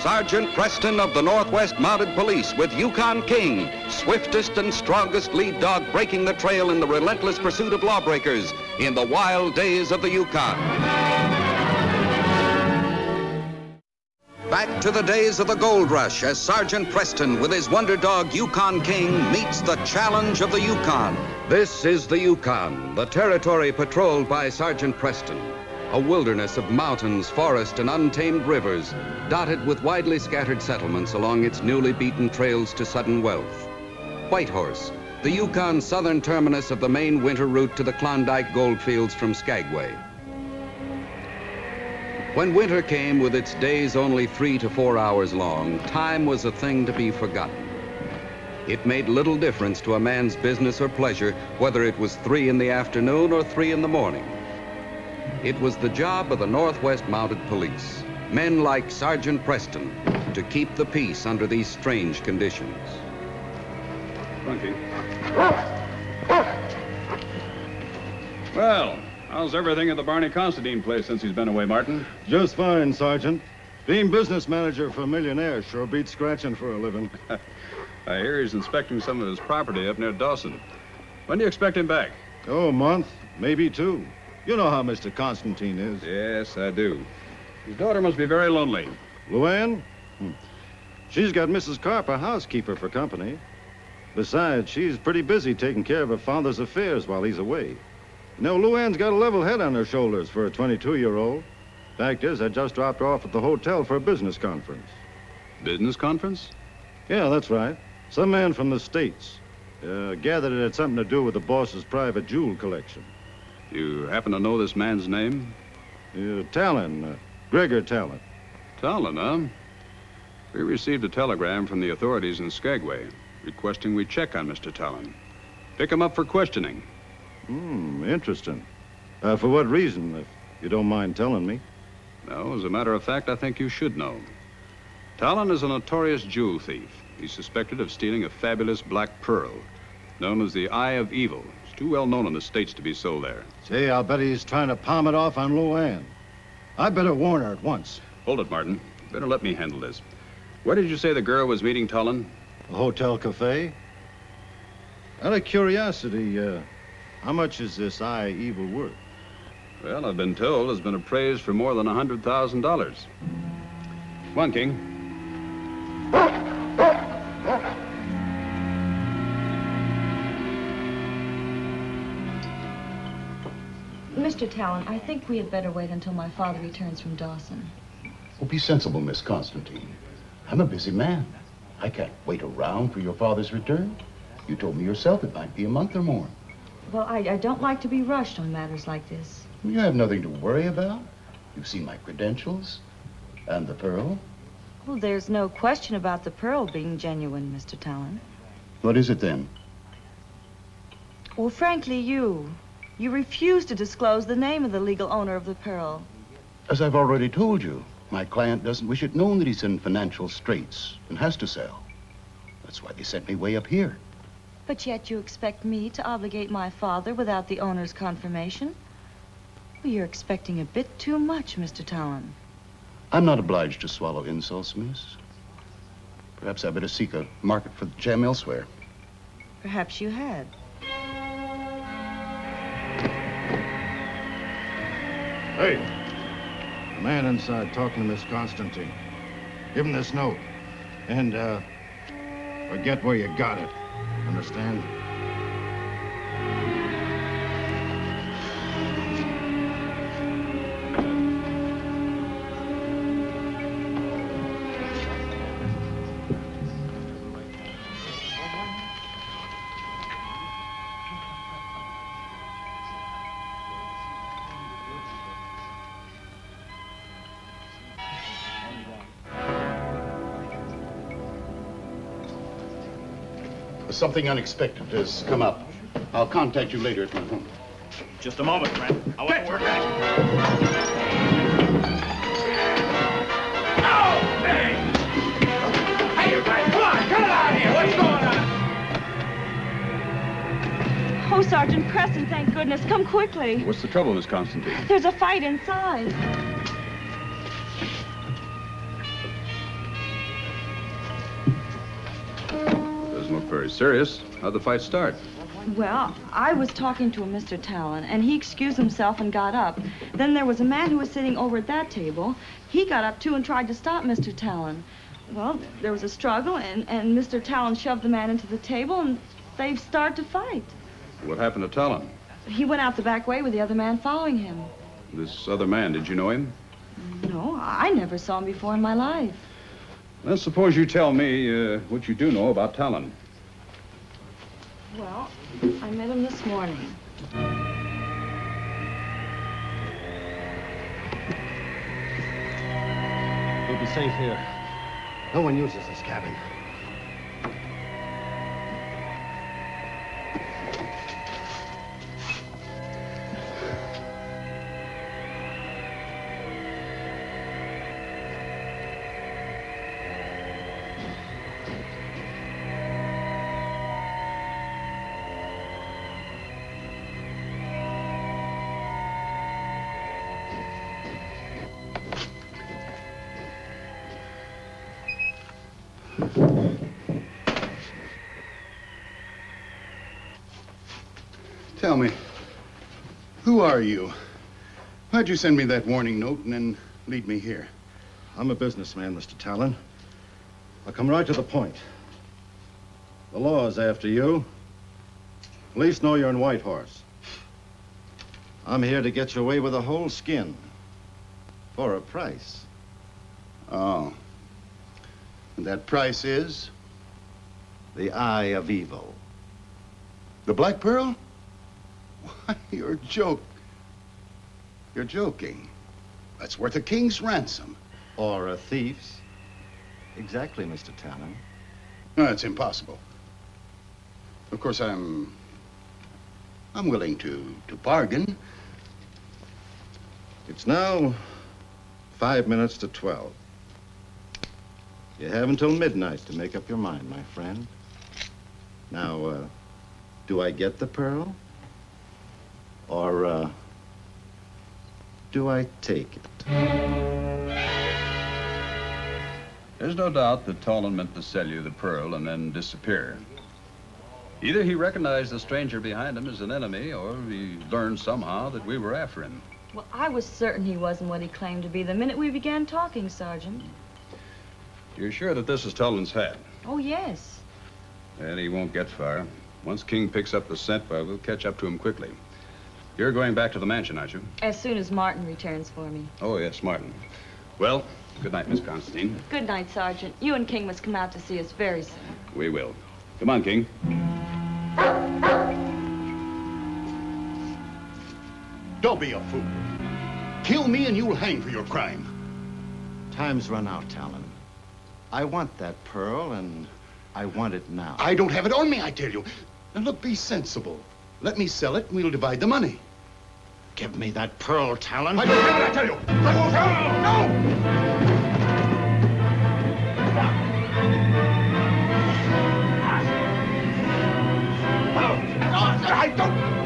Sergeant Preston of the Northwest Mounted Police with Yukon King, swiftest and strongest lead dog breaking the trail in the relentless pursuit of lawbreakers in the wild days of the Yukon. Back to the days of the gold rush as Sergeant Preston with his wonder dog Yukon King meets the challenge of the Yukon. This is the Yukon, the territory patrolled by Sergeant Preston. A wilderness of mountains, forest, and untamed rivers, dotted with widely scattered settlements along its newly beaten trails to sudden wealth. Whitehorse, the Yukon's southern terminus of the main winter route to the Klondike goldfields from Skagway. When winter came with its days only 3 to 4 hours long, time was a thing to be forgotten. It made little difference to a man's business or pleasure whether it was 3 in the afternoon or 3 in the morning. It was the job of the Northwest Mounted Police, men like Sergeant Preston, to keep the peace under these strange conditions. Funky. Well, how's everything at the Barney Considine place since he's been away, Martin? Just fine, Sergeant. Being business manager for a millionaire sure beats scratching for a living. I hear he's inspecting some of his property up near Dawson. When do you expect him back? Oh, a month, maybe 2. You know how Mr. Constantine is. Yes, I do. His daughter must be very lonely. Luann? She's got Mrs. Carper, housekeeper, for company. Besides, she's pretty busy taking care of her father's affairs while he's away. You know, Luann's got a level head on her shoulders for a 22-year-old. Fact is, I just dropped her off at the hotel for a business conference. Business conference? Yeah, that's right. Some man from the States. Gathered it had something to do with the boss's private jewel collection. You happen to know this man's name? Talon, Gregor Talon. Talon, huh? We received a telegram from the authorities in Skagway requesting we check on Mr. Talon. Pick him up for questioning. Interesting. For what reason, if you don't mind telling me? No, as a matter of fact, I think you should know. Talon is a notorious jewel thief. He's suspected of stealing a fabulous black pearl, known as the Eye of Evil. It's too well known in the States to be sold there. Say, I'll bet he's trying to palm it off on Luann. I better warn her at once. Hold it, Martin. Better let me handle this. Where did you say the girl was meeting Talon? A hotel cafe? Out of curiosity, how much is this Eye of Evil worth? Well, I've been told it's been appraised for more than $100,000. Come on, King. Mr. Talon, I think we had better wait until my father returns from Dawson. Oh, be sensible, Miss Constantine. I'm a busy man. I can't wait around for your father's return. You told me yourself it might be a month or more. Well, I don't like to be rushed on matters like this. You have nothing to worry about. You've seen my credentials and the pearl. Well, there's no question about the pearl being genuine, Mr. Talon. What is it then? Well, frankly, you refuse to disclose the name of the legal owner of the pearl. As I've already told you, my client doesn't wish it known that he's in financial straits and has to sell. That's why they sent me way up here. But yet you expect me to obligate my father without the owner's confirmation? Well, you're expecting a bit too much, Mr. Talon. I'm not obliged to swallow insults, miss. Perhaps I better seek a market for the gem elsewhere. Perhaps you had. Hey, the man inside talking to Miss Constantine. Give him this note. And, forget where you got it. Understand? Something unexpected has come up. I'll contact you later at my home. Just a moment, friend. I want to work on it. Oh, hey! Hey, you guys, come on! Get it out of here! What's going on? Oh, Sergeant Preston, thank goodness. Come quickly. What's the trouble, Miss Constantine? There's a fight inside. Doesn't look very serious. How'd the fight start? Well, I was talking to a Mr. Talon, and he excused himself and got up. Then there was a man who was sitting over at that table. He got up, too, and tried to stop Mr. Talon. Well, there was a struggle, and Mr. Talon shoved the man into the table, and they started to fight. What happened to Talon? He went out the back way with the other man following him. This other man, did you know him? No, I never saw him before in my life. Well, suppose you tell me what you do know about Talon. Well, I met him this morning. We'll be safe here. No one uses this cabin. Tell me, who are you? Why'd you send me that warning note and then lead me here? I'm a businessman, Mr. Talon. I'll come right to the point. The law is after you. Police know you're in Whitehorse. I'm here to get you away with a whole skin. For a price. Oh. And that price is? The Eye of Evil. The Black Pearl? Why, you're joking. That's worth a king's ransom. Or a thief's. Exactly, Mr. Talon. No, it's impossible. Of course, I'm willing to bargain. It's now 5 minutes to 12. You have until midnight to make up your mind, my friend. Now, do I get the pearl? Or, do I take it? There's no doubt that Talon meant to sell you the pearl and then disappear. Either he recognized the stranger behind him as an enemy, or he learned somehow that we were after him. Well, I was certain he wasn't what he claimed to be the minute we began talking, Sergeant. You're sure that this is Talon's hat? Oh, yes. And he won't get far. Once King picks up the scent, well, we'll catch up to him quickly. You're going back to the mansion, aren't you? As soon as Martin returns for me. Oh, yes, Martin. Well, good night, Miss Constantine. Good night, Sergeant. You and King must come out to see us very soon. We will. Come on, King. Don't be a fool. Kill me and you'll hang for your crime. Time's run out, Talon. I want that pearl, and I want it now. I don't have it on me, I tell you. Now, look, be sensible. Let me sell it and we'll divide the money. Give me that pearl, Talon. I don't have it, I tell you. No! I don't...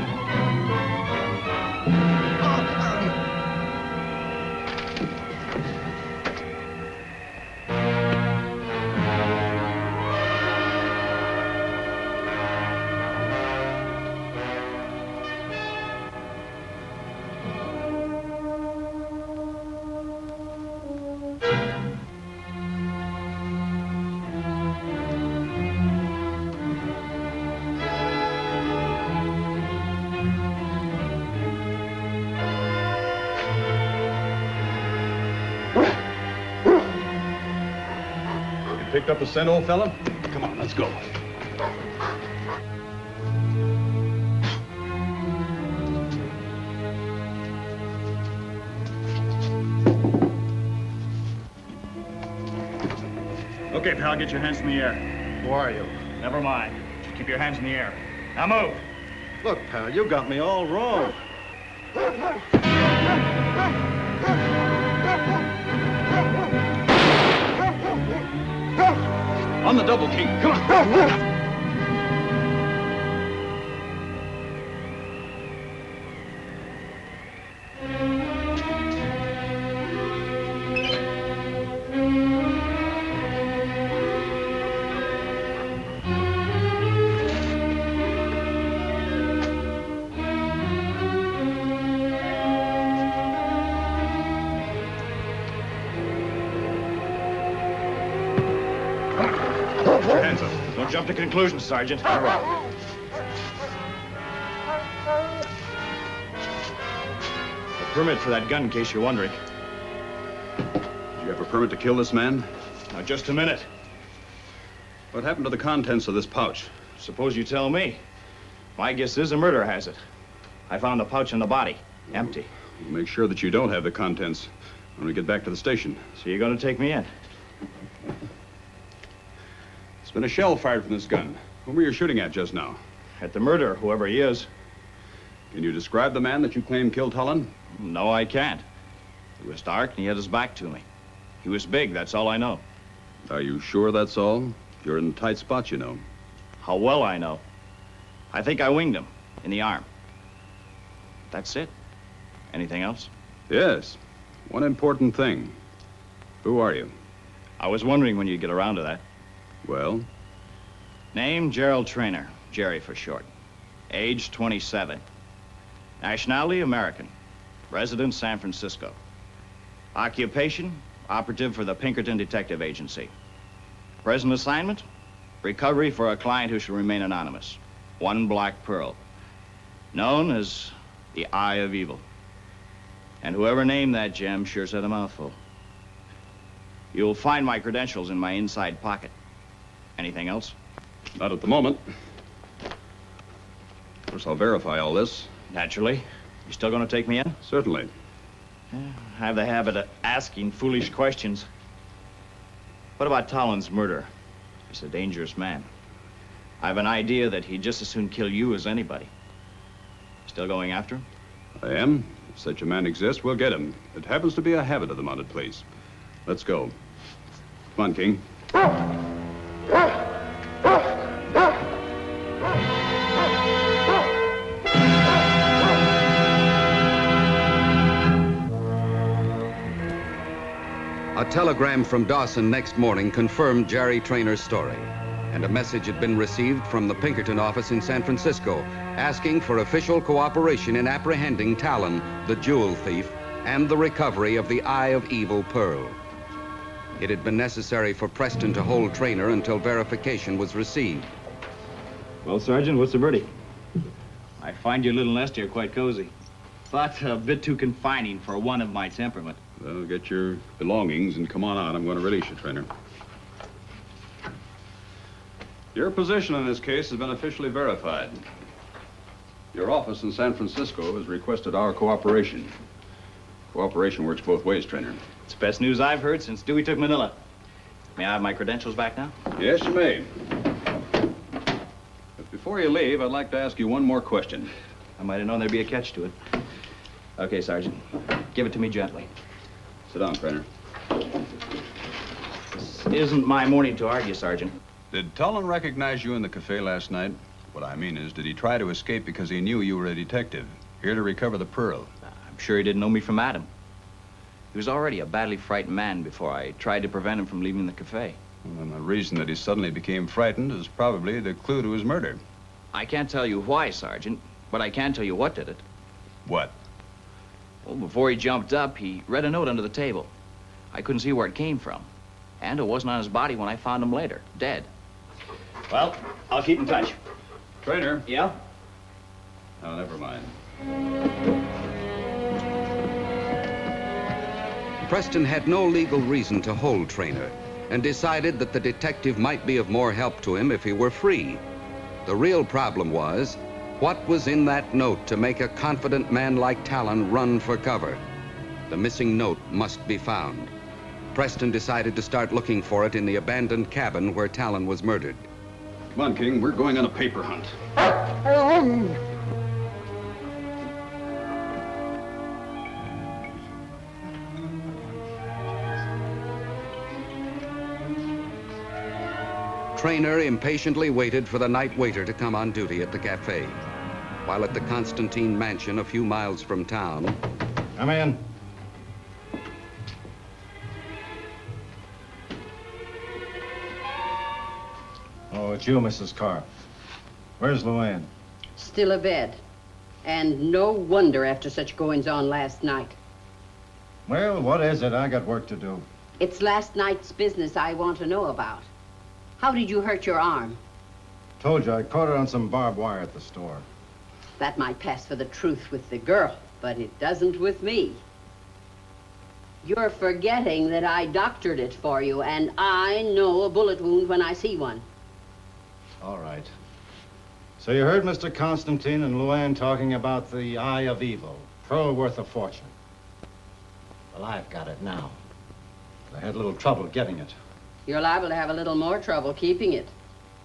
Picked up the scent, old fella? Come on, let's go. Okay, pal, get your hands in the air. Who are you? Never mind. Just keep your hands in the air. Now move. Look, pal, you got me all wrong. On the double, King. Come on. jump to conclusions, Sergeant. All right. A permit for that gun, in case you're wondering. Did you have a permit to kill this man? Now, just a minute. What happened to the contents of this pouch? Suppose you tell me. My guess is a murderer has it. I found the pouch in the body, empty. We'll make sure that you don't have the contents when we get back to the station. So you're going to take me in? There's been a shell fired from this gun. Whom were you shooting at just now? At the murderer, whoever he is. Can you describe the man that you claim killed Tullen? No, I can't. It was dark and he had his back to me. He was big, that's all I know. Are you sure that's all? You're in a tight spot, you know. How well I know. I think I winged him in the arm. That's it. Anything else? Yes. One important thing. Who are you? I was wondering when you'd get around to that. Well? Name, Gerald Trainer. Jerry for short. Age, 27. Nationality, American. Residence, San Francisco. Occupation, operative for the Pinkerton Detective Agency. Present assignment, recovery for a client who should remain anonymous. One black pearl. Known as the Eye of Evil. And whoever named that gem sure said a mouthful. You'll find my credentials in my inside pocket. Anything else? Not at the moment. Of course, I'll verify all this. Naturally. You still gonna take me in? Certainly. I have the habit of asking foolish questions. What about Tolland's murder? He's a dangerous man. I have an idea that he'd just as soon kill you as anybody. Still going after him? I am. If such a man exists, we'll get him. It happens to be a habit of the mounted police. Let's go. Come on, King. A telegram from Dawson next morning confirmed Jerry Trainor's story, and a message had been received from the Pinkerton office in San Francisco asking for official cooperation in apprehending Talon, the jewel thief, and the recovery of the Eye of Evil pearl. It had been necessary for Preston to hold Trainor until verification was received. Well, Sergeant, what's the verdict? I find your little nest here quite cozy. But a bit too confining for one of my temperament. Well, get your belongings and come on out. I'm going to release you, Trainor. Your position in this case has been officially verified. Your office in San Francisco has requested our cooperation. Cooperation works both ways, Trainor. It's the best news I've heard since Dewey took Manila. May I have my credentials back now? Yes, you may. But before you leave, I'd like to ask you one more question. I might have known there'd be a catch to it. Okay, Sergeant. Give it to me gently. Sit down, Trainor. This isn't my morning to argue, Sergeant. Did Tullen recognize you in the cafe last night? What I mean is, did he try to escape because he knew you were a detective, here to recover the pearl? I'm sure he didn't know me from Adam. He was already a badly frightened man before I tried to prevent him from leaving the cafe. Well, and the reason that he suddenly became frightened is probably the clue to his murder. I can't tell you why, Sergeant, but I can tell you what did it. What? Well, before he jumped up, he read a note under the table. I couldn't see where it came from. And it wasn't on his body when I found him later, dead. Well, I'll keep in touch. Trainor? Yeah? Oh, never mind. Preston had no legal reason to hold Trainor and decided that the detective might be of more help to him if he were free. The real problem was, what was in that note to make a confident man like Talon run for cover? The missing note must be found. Preston decided to start looking for it in the abandoned cabin where Talon was murdered. Come on, King. We're going on a paper hunt. Trainor impatiently waited for the night waiter to come on duty at the cafe. While at the Constantine mansion a few miles from town, Come in. Oh, it's you, Mrs. Carr. Where's Luann? Still abed. And no wonder after such goings-on last night. Well, what is it? I got work to do. It's last night's business I want to know about. How did you hurt your arm? Told you, I caught her on some barbed wire at the store. That might pass for the truth with the girl, but it doesn't with me. You're forgetting that I doctored it for you, and I know a bullet wound when I see one. All right. So you heard Mr. Constantine and Luann talking about the Eye of Evil, pearl worth a fortune. Well, I've got it now. I had a little trouble getting it. You're liable to have a little more trouble keeping it,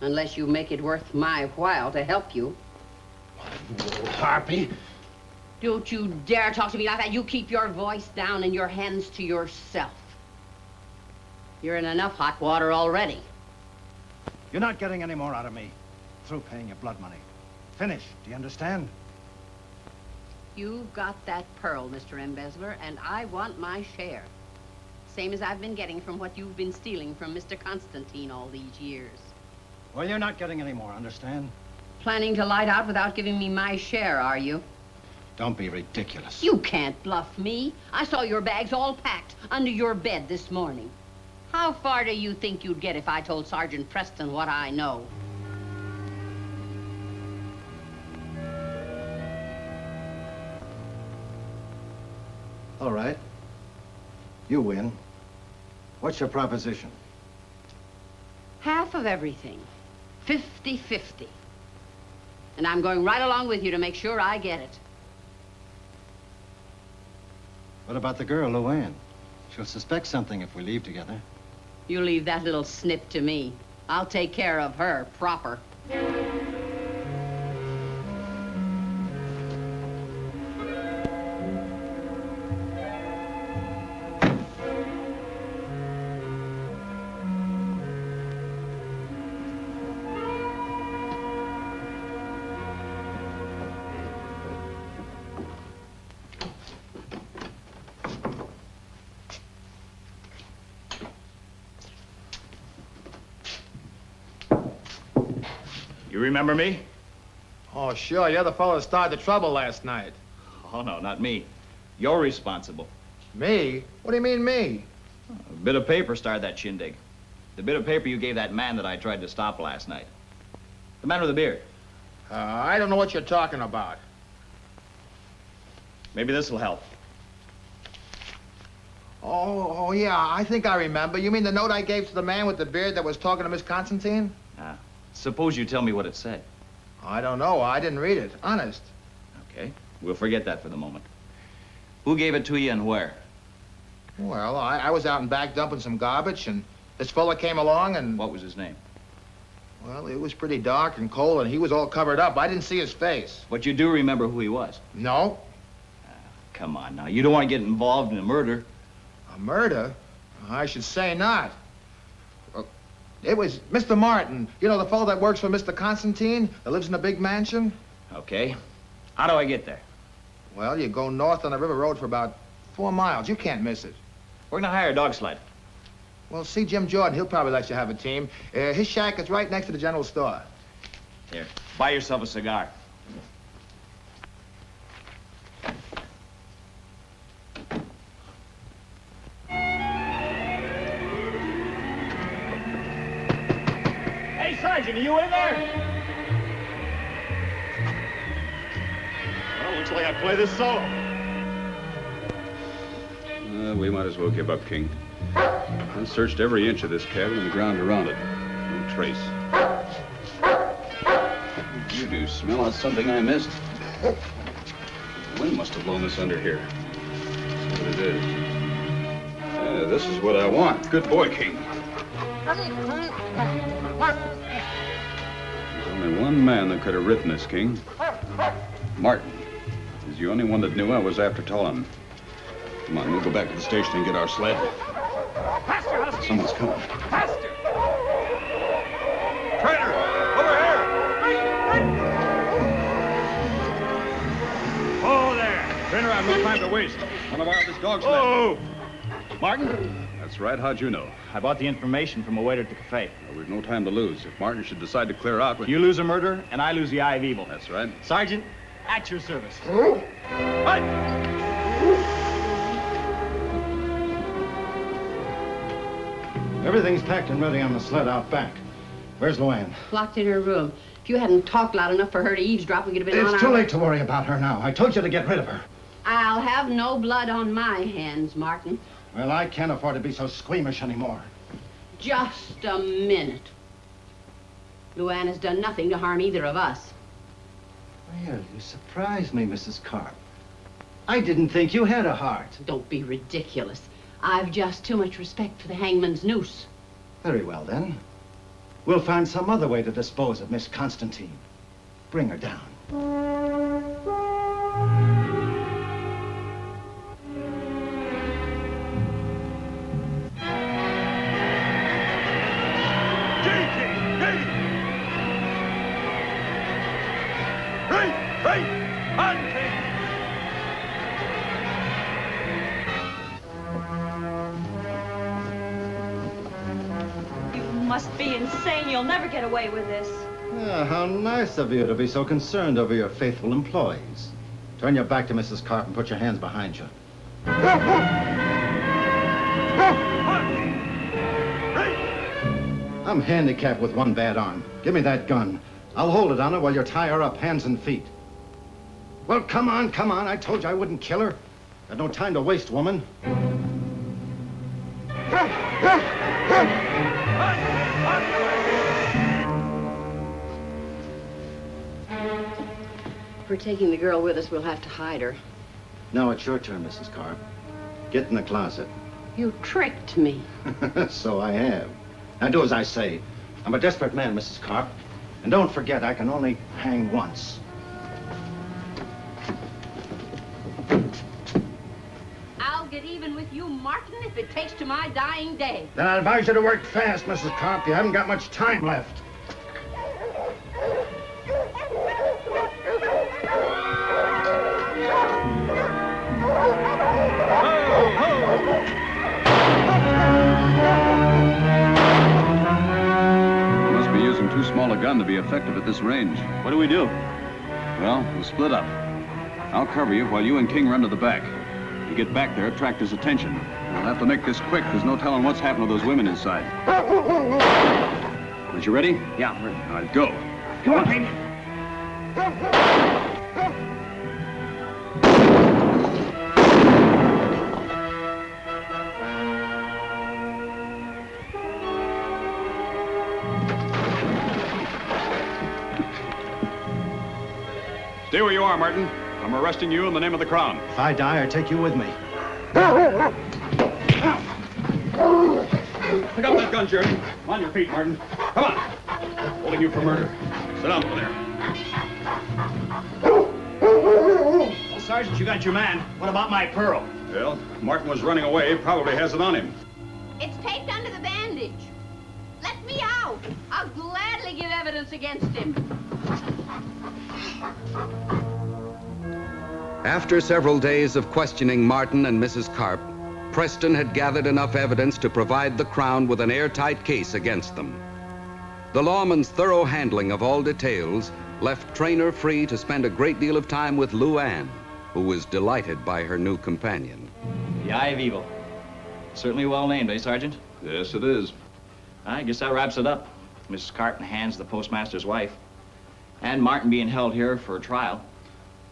unless you make it worth my while to help you. You old harpy. Don't you dare talk to me like that. You keep your voice down and your hands to yourself. You're in enough hot water already. You're not getting any more out of me. Through paying your blood money. Finished, do you understand? You've got that pearl, Mr. Embezzler, and I want my share. Same as I've been getting from what you've been stealing from Mr. Constantine all these years. Well, you're not getting any more, understand? Planning to light out without giving me my share, are you? Don't be ridiculous. You can't bluff me. I saw your bags all packed under your bed this morning. How far do you think you'd get if I told Sergeant Preston what I know? All right. You win. What's your proposition? Half of everything. 50-50. And I'm going right along with you to make sure I get it. What about the girl, Luann? She'll suspect something if we leave together. You leave that little snip to me. I'll take care of her proper. You remember me? Oh, sure. You're the fellow that started the trouble last night. Oh, no, not me. You're responsible. Me? What do you mean, me? A bit of paper started that shindig. The bit of paper you gave that man that I tried to stop last night. The man with the beard. I don't know what you're talking about. Maybe this will help. Oh, yeah, I think I remember. You mean the note I gave to the man with the beard that was talking to Miss Constantine? Suppose you tell me what it said. I don't know. I didn't read it. Honest. Okay, we'll forget that for the moment. Who gave it to you and where? Well, I was out in back dumping some garbage, and this fella came along and... What was his name? Well, it was pretty dark and cold, and he was all covered up. I didn't see his face. But you do remember who he was? No. Come on now, you don't want to get involved in a murder. A murder? I should say not. It was Mr. Martin. You know, the fellow that works for Mr. Constantine, that lives in a big mansion? Okay. How do I get there? Well, you go north on the river road for about 4 miles. You can't miss it. We're gonna hire a dog sled. Well, see Jim Jordan. He'll probably let you have a team. His shack is right next to the general store. Here, buy yourself a cigar. Hey, Sergeant, are you in there? Well, looks like I play this solo. We might as well give up, King. I searched every inch of this cabin and the ground around it. No trace. You do smell out something I missed. The wind must have blown this under here. That's what it is. Yeah, this is what I want. Good boy, King. There's only one man that could have written this, King. Martin. He's the only one that knew I was after Tolan. Come on, we'll go back to the station and get our sled. Faster, Someone's coming. faster! Trainer! Over here! Oh, there! Trainer, I've no time to waste. Want to borrow this dog sled? Oh! Martin? That's right. How'd you know? I bought the information from a waiter at the cafe. Well, we've no time to lose. If Martin should decide to clear out... You lose a murder, and I lose the Eye of Evil. That's right. Sergeant, at your service. Everything's packed and ready on the sled out back. Where's Luann? Locked in her room. If you hadn't talked loud enough for her to eavesdrop, we could have been on our... It's too late to worry about her now. I told you to get rid of her. I'll have no blood on my hands, Martin. Well, I can't afford to be so squeamish anymore. Just a minute. Luann has done nothing to harm either of us. Well, you surprised me, Mrs. Carp. I didn't think you had a heart. Don't be ridiculous. I've just too much respect for the hangman's noose. Very well, then. We'll find some other way to dispose of Miss Constantine. Bring her down. Must be insane. You'll never get away with this. How nice of you to be so concerned over your faithful employees. Turn your back to Mrs. Carp and put your hands behind you. I'm handicapped with one bad arm. Give me that gun. I'll hold it on her while you tie her up, hands and feet. Well, come on, come on. I told you I wouldn't kill her. Got no time to waste, woman. If we're taking the girl with us, we'll have to hide her. Now it's your turn, Mrs. Carp. Get in the closet. You tricked me. So I have. Now do as I say. I'm a desperate man, Mrs. Carp. And don't forget, I can only hang once. I'll get even with you, Martin, if it takes to my dying day. Then I advise you to work fast, Mrs. Carp. You haven't got much time left. Must be using too small a gun to be effective at this range. What do we do? Well, we'll split up. I'll cover you while you and King run to the back. You get back there, attract his attention. We'll have to make this quick. There's no telling what's happened to those women inside. Aren't you ready? Yeah, I'm ready. All right, go. Come on, baby. Stay where you are, Martin. I'm arresting you in the name of the Crown. If I die, I take you with me. Pick up that gun, Jerry. On your feet, Martin. Come on. Holding you for murder. Sit down over there. Well, Sergeant, you got your man. What about my pearl? Well, Martin was running away. Probably has it on him. It's taped under the bandage. Let me out. I'll gladly give evidence against him. After several days of questioning Martin and Mrs. Carp, Preston had gathered enough evidence to provide the Crown with an airtight case against them. The lawman's thorough handling of all details left Trainer free to spend a great deal of time with Luann, who was delighted by her new companion. The Eye of Evil. Certainly well named, eh, Sergeant? Yes, it is. I guess that wraps it up. Mrs. Carp in hands, the postmaster's wife. And Martin being held here for a trial.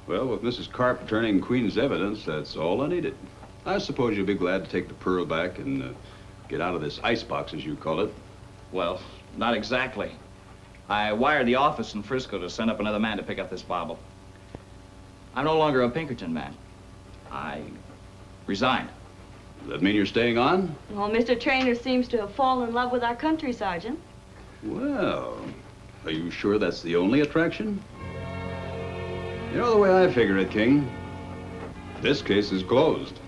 Well, with Mrs. Carp returning Queen's evidence, that's all I needed. I suppose you'll be glad to take the pearl back and get out of this icebox, as you call it. Well, not exactly. I wired the office in Frisco to send up another man to pick up this bauble. I'm no longer a Pinkerton man. I resigned. Does that mean you're staying on? Well, Mr. Trainer seems to have fallen in love with our country, Sergeant. Well, are you sure that's the only attraction? You know the way I figure it, King? This case is closed.